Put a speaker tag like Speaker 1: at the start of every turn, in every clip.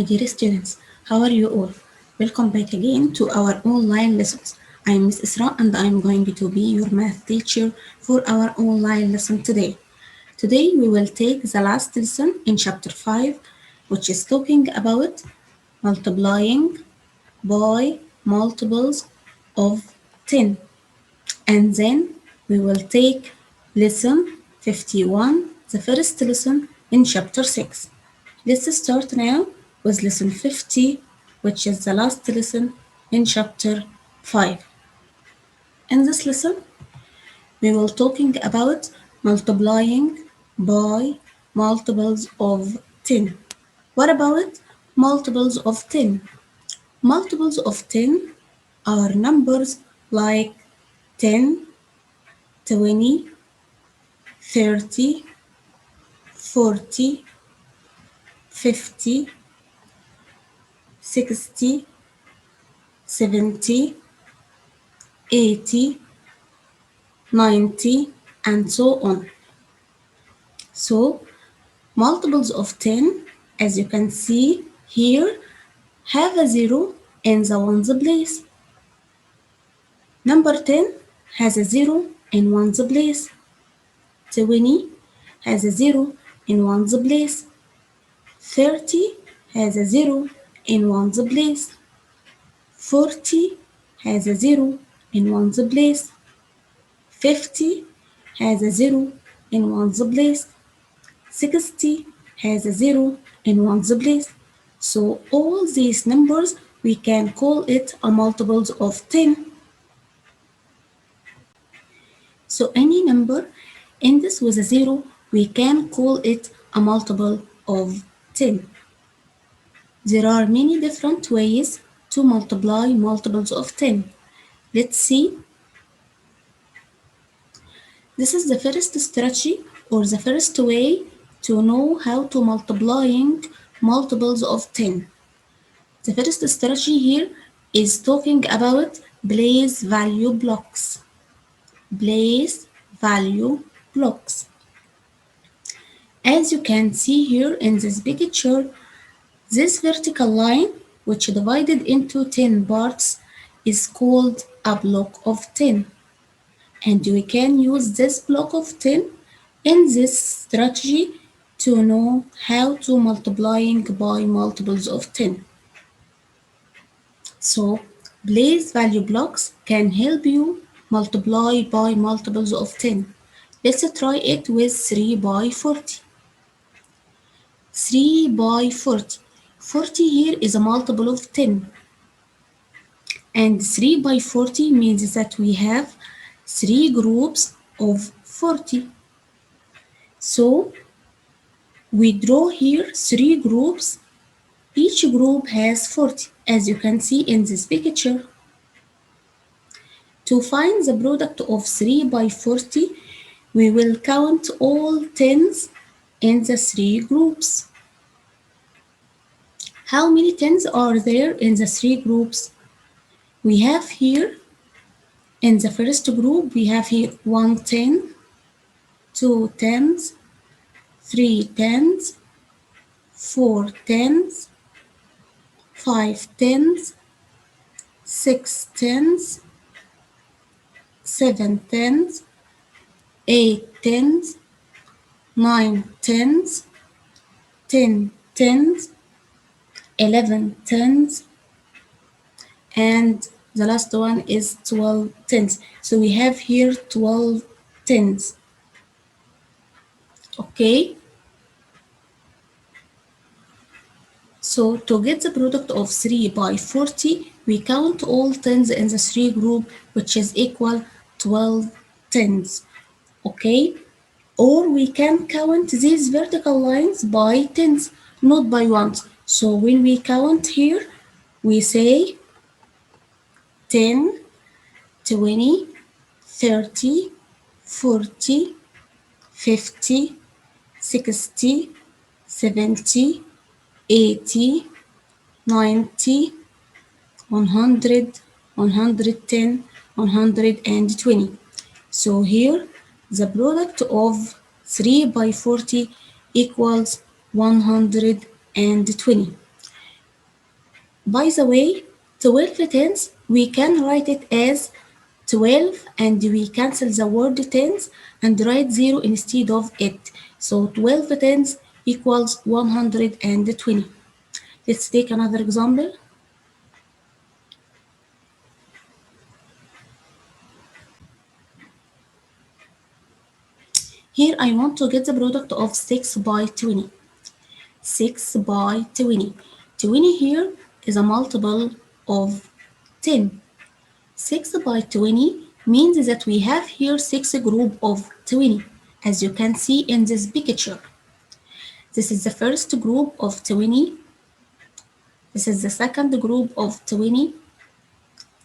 Speaker 1: my dear students, how are you all? Welcome back again to our online lessons. I'm Miss Esraa and I'm going to be your math teacher for our online lesson today. Today we will take the last lesson in chapter 5, which is talking about multiplying by multiples of 10. And then we will take lesson 51, the first lesson in chapter 6. Let's start now with lesson 50, which is the last lesson in chapter 5. In this lesson, we will talking about multiplying by multiples of 10. What about multiples of 10? Multiples of 10 are numbers like 10, 20, 30, 40, 50, 60, 70, 80, 90, and so on. So, multiples of 10, as you can see here, have a zero in the ones place. Number 10 has a zero in ones place. 20 has a zero in ones place. 30 has a zero in ones place. 40 has a zero in ones place. 50 has a zero in ones place. 60 has a zero in ones place. So all these numbers we can call it a multiples of 10. So any number ends with a zero, we can call it a multiple of 10. There are many different ways to multiply multiples of 10. Let's see. This is the first strategy or the first way to know how to multiplying multiples of 10. The first strategy here is talking about place value blocks. Place value blocks. As you can see here in this picture, this vertical line, which divided into 10 parts, is called a block of 10. And we can use this block of 10 in this strategy to know how to multiplying by multiples of 10. So, place value blocks can help you multiply by multiples of 10. Let's try it with 3 by 40. 3 by 40. 40 here is a multiple of 10. And 3 by 40 means that we have 3 groups of 40. So, we draw here 3 groups. Each group has 40, as you can see in this picture. To find the product of 3 by 40, we will count all tens in the 3 groups. How many tens are there in the 3 groups? We have here, in the first group, we have here 1 10, 2 tens, 3 tens, 4 tens, 5 tens, 6 tens, 7 tens, 8 tens, 9 tens, 10 tens, 11 tens, and the last one is 12 tens. So we have here 12 tens. Okay. So to get the product of 3 by 40, we count all tens in the 3 group, which is equal 12 tens. Okay. Or we can count these vertical lines by tens, not by ones. So when we count here, we say 10, 20, 30, 40, 50, 60, 70, 80, 90, 100, 110, 120. So here, the product of 3 by 40 equals 120. By the way, 12 tens, we can write it as 12 and we cancel the word tens and write 0 instead of it. So 12 tens equals 120. Let's take another example. Here I want to get the product of 6 by 20. 6 by 20. 20 here is a multiple of 10. 6 by 20 means that we have here 6 group of 20, as you can see in this picture. This is the first group of 20. This is the second group of 20.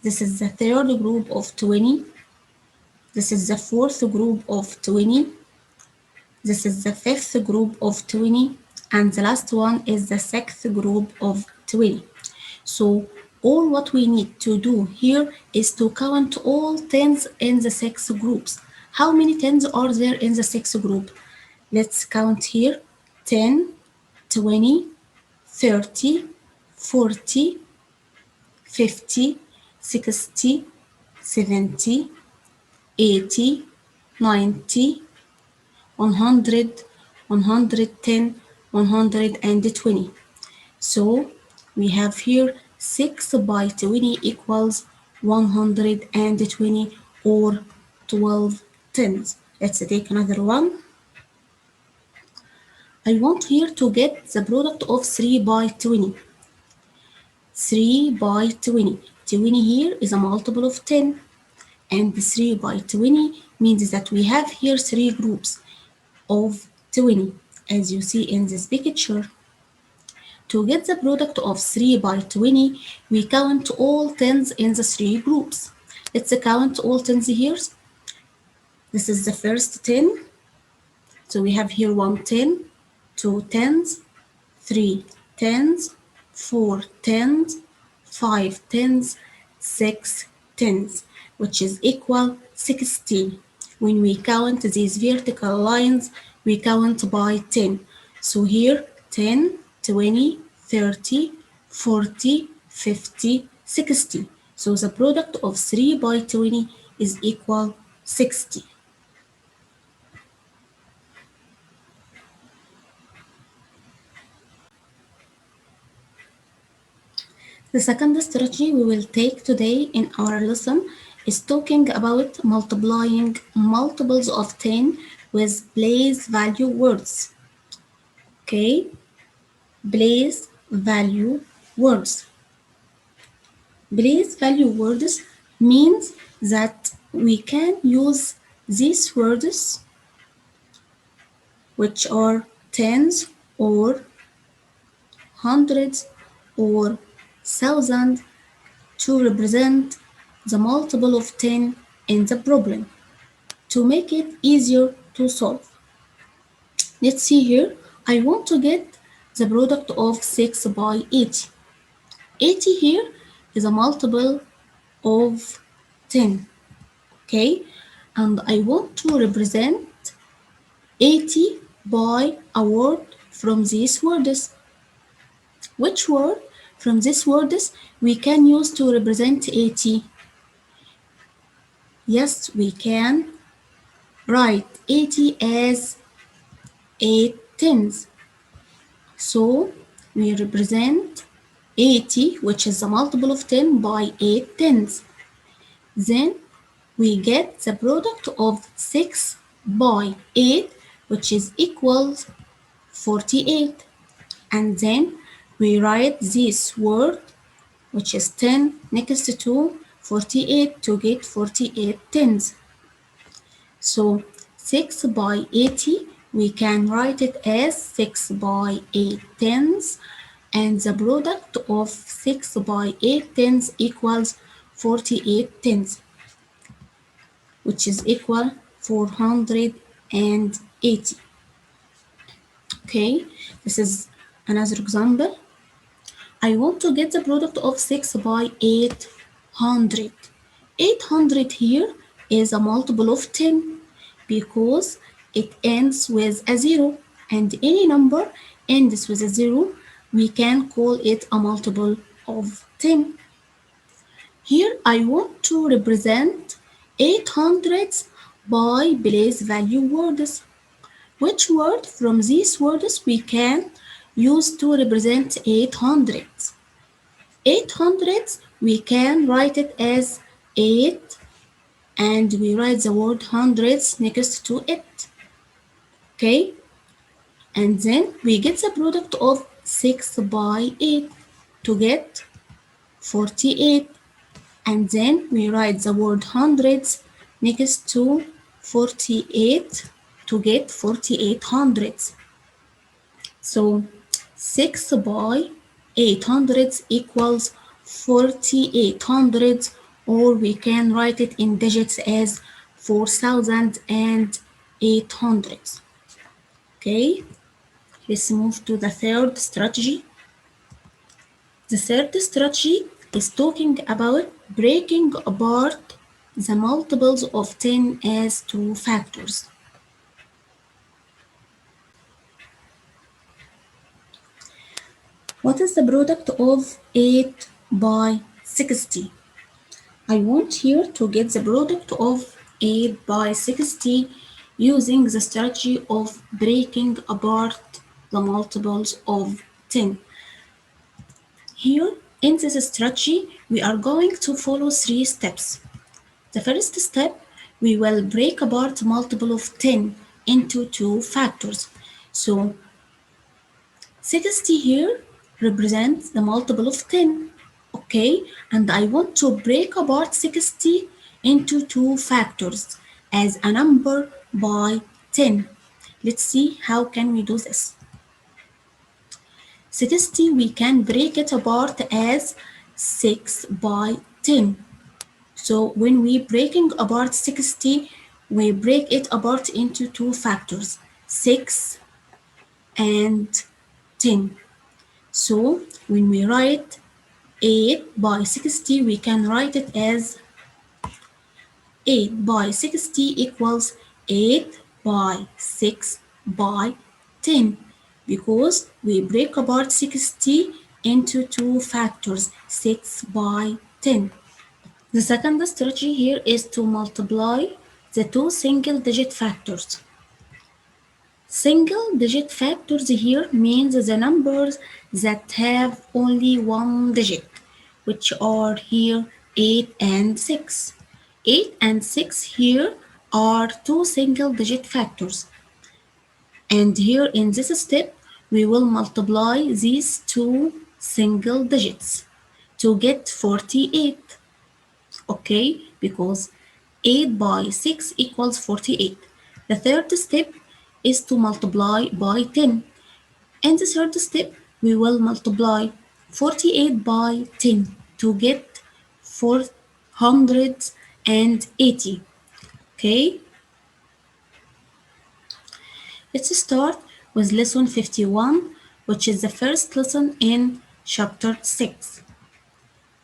Speaker 1: This is the third group of 20. This is the fourth group of 20. This is the fifth group of 20. And the last one is the sixth group of 20. So all what we need to do here is to count all tens in the 6 groups. How many tens are there in the 6 group? Let's count here. 10, 20, 30, 40, 50, 60, 70, 80, 90, 100, 110, 120. So we have here 6 by 20 equals 120 or 12 tens. Let's take another one. I want here to get the product of 3 by 20. 3 by 20. 20 here is a multiple of 10. And 3 by 20 means that we have here 3 groups of 20, as you see in this picture. To get the product of 3 by 20, we count all tens in the 3 groups. Let's count all tens here. This is the first 10. So we have here 1 10, 2 tens, 3 tens, 4 tens, 5 tens, 6 tens, which is equal 16. When we count these vertical lines, we count by 10. So here 10, 20, 30, 40, 50, 60. So the product of 3 by 20 is equal 60. The second strategy we will take today in our lesson is talking about multiplying multiples of 10 with place value words. Okay, place value words. Place value words means that we can use these words, which are tens or hundreds or thousand, to represent the multiple of 10 in the problem to make it easier to solve. Let's see here. I want to get the product of 6 by 80. 80 here is a multiple of 10. Okay, and I want to represent 80 by a word from these words. Which word from these words we can use to represent 80? Yes, we can write 80 as 8 tens. So we represent 80, which is a multiple of 10, by 8 tens. Then we get the product of 6 by 8, which is equals 48. And then we write this word, which is 10, next to 48 to get 48 tens. So 6 by 80, we can write it as 6 by 8 tens, and the product of 6 by 8 tens equals 48 tens, which is equal 480. Okay, this is another example. I want to get the product of 6 by 800. 800 here is a multiple of 10 because it ends with a 0, and any number ends with a 0, we can call it a multiple of 10. Here I want to represent 800s by place value words. Which word from these words we can use to represent 800s? 800s, we can write it as 8 and we write the word hundreds next to it. Okay? And then we get the product of 6 by 8 to get 48. And then we write the word hundreds next to 48 to get 48 hundreds. So 6 by 800 equals 48 hundreds, or we can write it in digits as 4,800. Okay, let's move to the third strategy. The third strategy is talking about breaking apart the multiples of 10 as two factors. What is the product of 8 by 60? I want here to get the product of 8 by 60 using the strategy of breaking apart the multiples of 10. Here in this strategy, we are going to follow 3 steps. The first step, we will break apart multiple of 10 into 2 factors. So 60 here represents the multiple of 10. Okay, and I want to break apart 60 into 2 factors as a number by 10. Let's see how can we do this. 60 we can break it apart as 6 by 10. So when we breaking apart 60, we break it apart into 2 factors, 6 and 10. So when we write 8 by 60, we can write it as 8 by 60 equals 8 by 6 by 10, because we break apart 60 into 2 factors, 6 by 10. The second strategy here is to multiply the 2 single-digit factors. Single-digit factors here means the numbers that have only one digit, which are here 8 and 6. 8 and 6 here are 2 single-digit factors. And here in this step, we will multiply these 2 single digits to get 48. Okay, because 8 by 6 equals 48. The third step is to multiply by 10. In the third step, we will multiply 48 by 10 to get 480. Okay, let's start with lesson 51, which is the first lesson in chapter 6.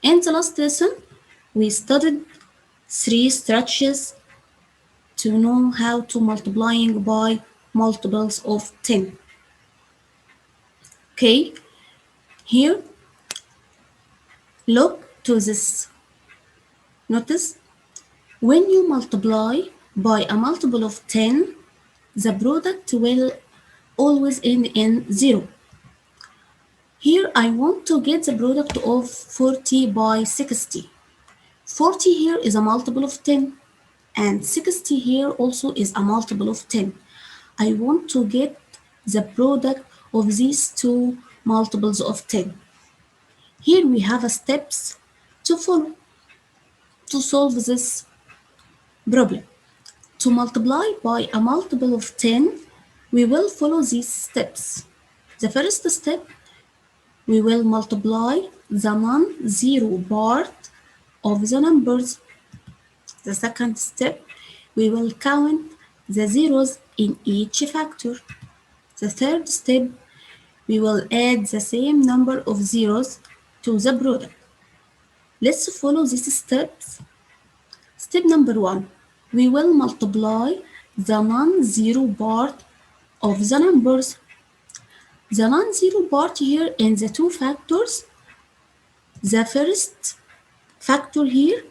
Speaker 1: In the last lesson, we studied 3 strategies to know how to multiplying by multiples of 10. Okay, here, look to this. Notice, when you multiply by a multiple of 10, the product will always end in 0. Here I want to get the product of 40 by 60. 40 here is a multiple of 10, and 60 here also is a multiple of 10. I want to get the product of these 2 multiples of 10. Here we have steps to follow to solve this problem. To multiply by a multiple of 10, we will follow these steps. The first step, we will multiply the non-zero part of the numbers. The second step, we will count the zeros in each factor. The third step, we will add the same number of zeros to the product. Let's follow these steps. Step number 1, we will multiply the non-zero part of the numbers. The non-zero part here in the 2 factors the first factor here,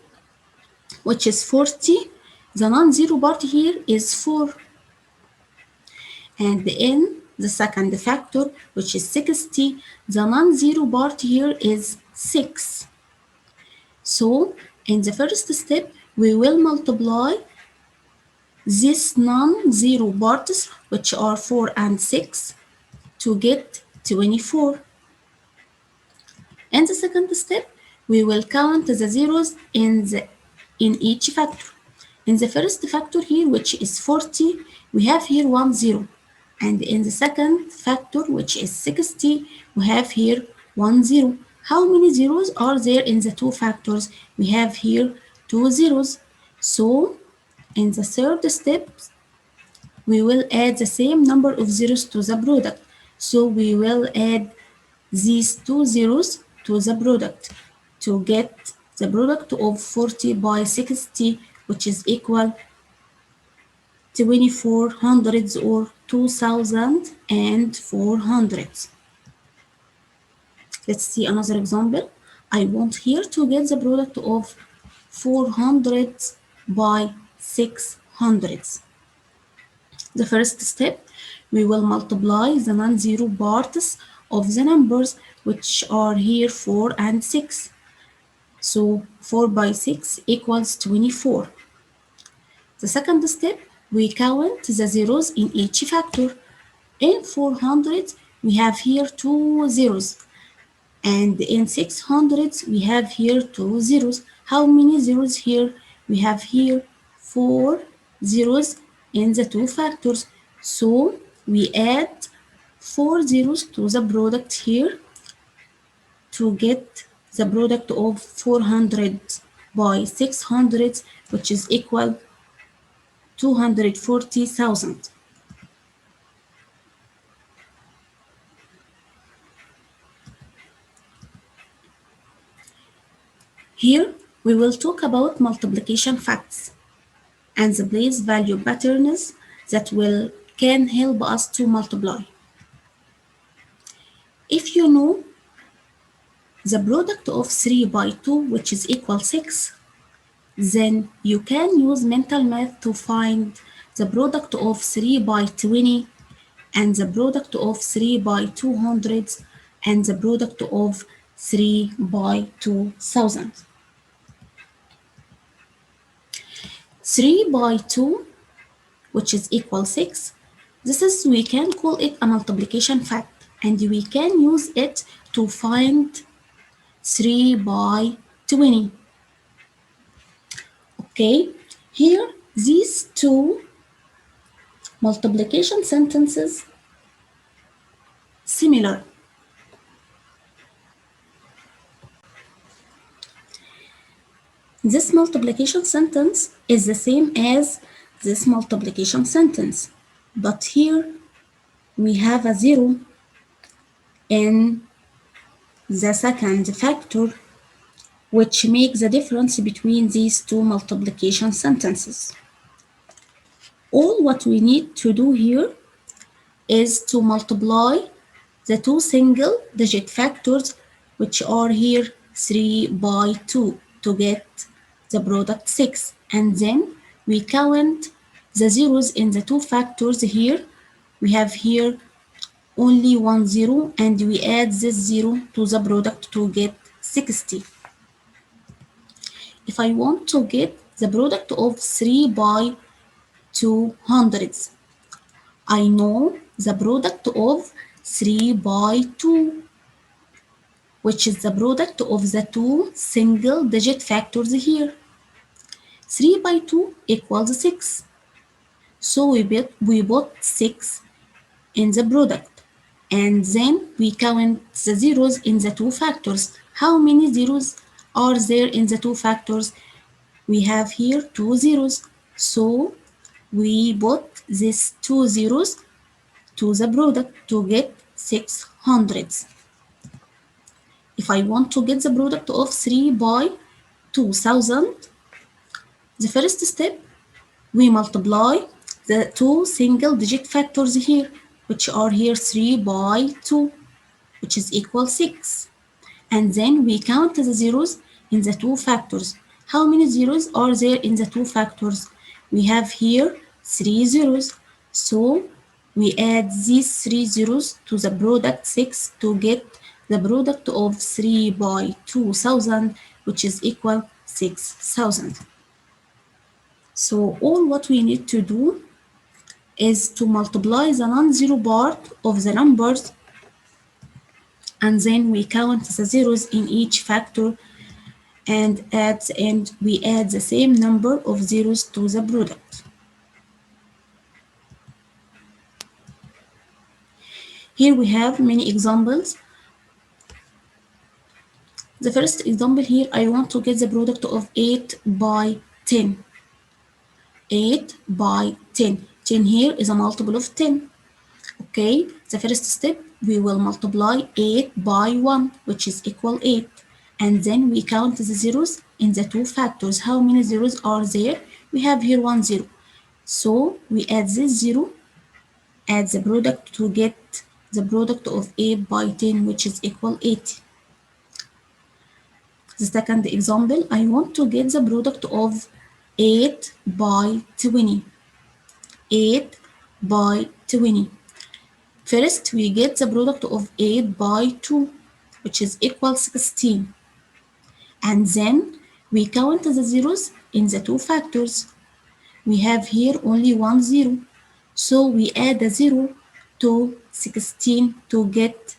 Speaker 1: which is 40, the non-zero part here is 4. And in the second factor, which is 60, the non-zero part here is 6. So in the first step, we will multiply these non-zero parts, which are 4 and 6, to get 24. In the second step, we will count the zeros in each factor. In the first factor here, which is 40, we have here 1 0. And in the second factor, which is 60, we have here 1 0. How many zeros are there in the two factors? We have here 2 zeros. So in the third step, we will add the same number of zeros to the product. So we will add these 2 zeros to the product to get the product of 40 by 60, which is equal 2400 or 2400. Let's see another example. I want here to get the product of 400 by 600. The first step, we will multiply the non-zero parts of the numbers, which are here 4 and 6. So 4 by 6 equals 24. The second step, we count the zeros in each factor. In 400, we have here 2 zeros. And in 600, we have here 2 zeros. How many zeros here? We have here 4 zeros in the two factors. So we add 4 zeros to the product here to get the product of 400 by 600, which is equal 240,000. Here we will talk about multiplication facts and the place value patterns that can help us to multiply. If you know the product of 3 by 2, which is equal 6, then you can use mental math to find the product of 3 by 20 and the product of 3 by 200 and the product of 3 by 2000. 3 by 2, which is equal 6, we can call it a multiplication fact, and we can use it to find 3 by 20. Okay, here these two multiplication sentences similar. This multiplication sentence is the same as this multiplication sentence, but here we have a 0 in the second factor, which makes the difference between these two multiplication sentences. All what we need to do here is to multiply the two single-digit factors, which are here 3 by 2, to get the product 6. And then we count the zeros in the two factors here. We have here only 1 0, and we add this 0 to the product to get 60. If I want to get the product of 3 by 200, I know the product of 3 by 2, which is the product of the two single-digit factors here. 3 by 2 equals 6. So we put 6 in the product. And then we count the zeros in the two factors. How many zeros are there in the two factors? We have here 2 zeros. So we put these 2 zeros to the product to get 600. If I want to get the product of 3 by 2000, the first step, we multiply the two single-digit factors here, which are here 3 by 2, which is equal 6. and then we count the zeros in the two factors. How many zeros are there in the two factors? We have here 3 zeros. So we add these 3 zeros to the product 6 to get the product of 3 by 2000, which is equal 6000. So all what we need to do is to multiply the non-zero part of the numbers, and then we count the zeros in each factor, and at the end we add the same number of zeros to the product. Here we have many examples. The first example here, I want to get the product of 8 by 10. 8 by 10. 10 here is a multiple of 10. Okay, the first step, we will multiply 8 by 1, which is equal 8. And then we count the zeros in the two factors. How many zeros are there? We have here 1 0. So we add this 0, add the product to get the product of 8 by 10, which is equal 80. The second example, I want to get the product of 8 by 20. 8 by 20. First, we get the product of 8 by 2, which is equal 16. And then we count the zeros in the two factors. We have here only 1 0. So we add a 0 to 16 to get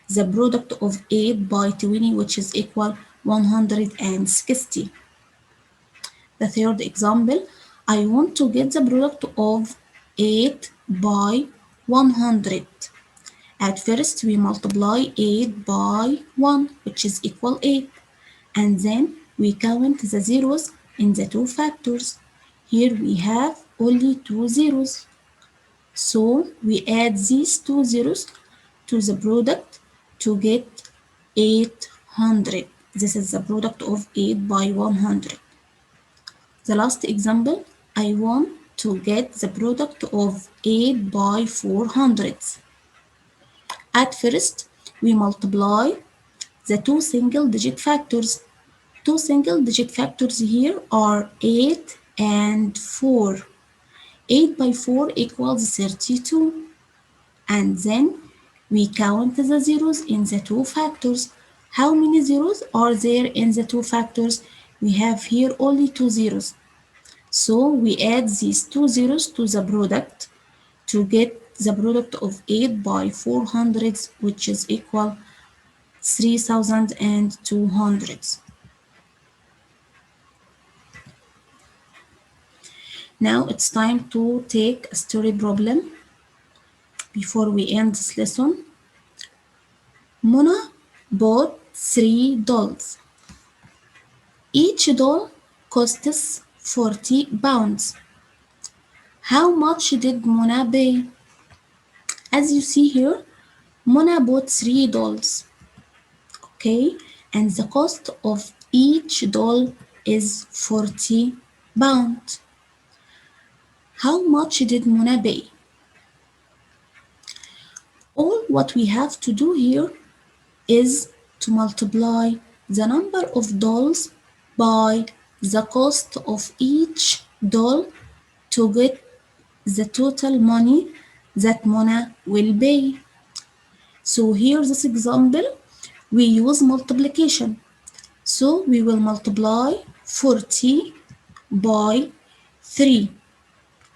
Speaker 1: the product of 8 by 20, which is equal 160. The third example, I want to get the product of 8 by 100. At first, we multiply 8 by 1, which is equal 8. And then we count the zeros in the two factors. Here we have only 2 zeros. So we add these 2 zeros to the product to get 800. This is the product of 8 by 100. The last example, I want to get the product of 8 by 400. At first, we multiply the two single-digit factors. Two single-digit factors here are 8 and 4. 8 by 4 equals 32. And then we count the zeros in the two factors. How many zeros are there in the two factors? We have here only 2 zeros. So we add these 2 zeros to the product to get the product of 8 by 400, which is equal 3200. Now it's time to take a story problem before we end this lesson. Mona bought 3 dolls. Each doll costs 40 pounds. How much did Mona pay? As you see here, Mona bought 3 dolls. Okay, and the cost of each doll is 40 pounds. How much did Mona pay? All what we have to do here is to multiply the number of dolls by the cost of each doll to get the total money that Mona will pay. So here this example, we use multiplication. So we will multiply 40 by 3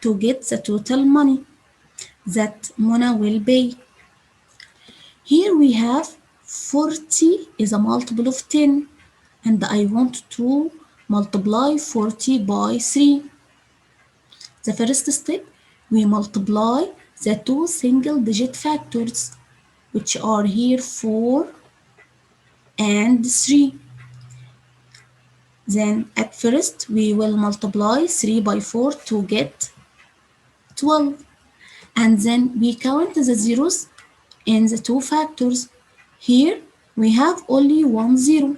Speaker 1: to get the total money that Mona will pay. Here we have 40 is a multiple of 10, and I want to multiply 40 by 3. The first step, we multiply the two single-digit factors, which are here 4 and 3. Then at first, we will multiply 3 by 4 to get 12. And then we count the zeros in the two factors. Here we have only 1 0.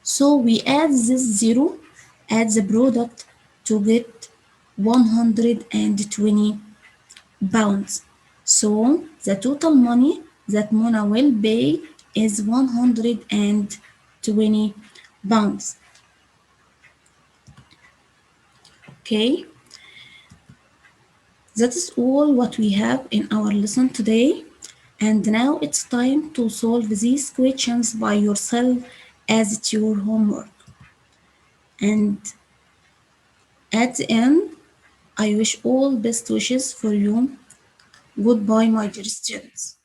Speaker 1: So we add this 0 at the product to get 120 pounds. So the total money that Mona will pay is 120 pounds. Okay, that is all what we have in our lesson today. And now it's time to solve these questions by yourself as it's your homework. And at the end, I wish all best wishes for you. Goodbye, my dear students.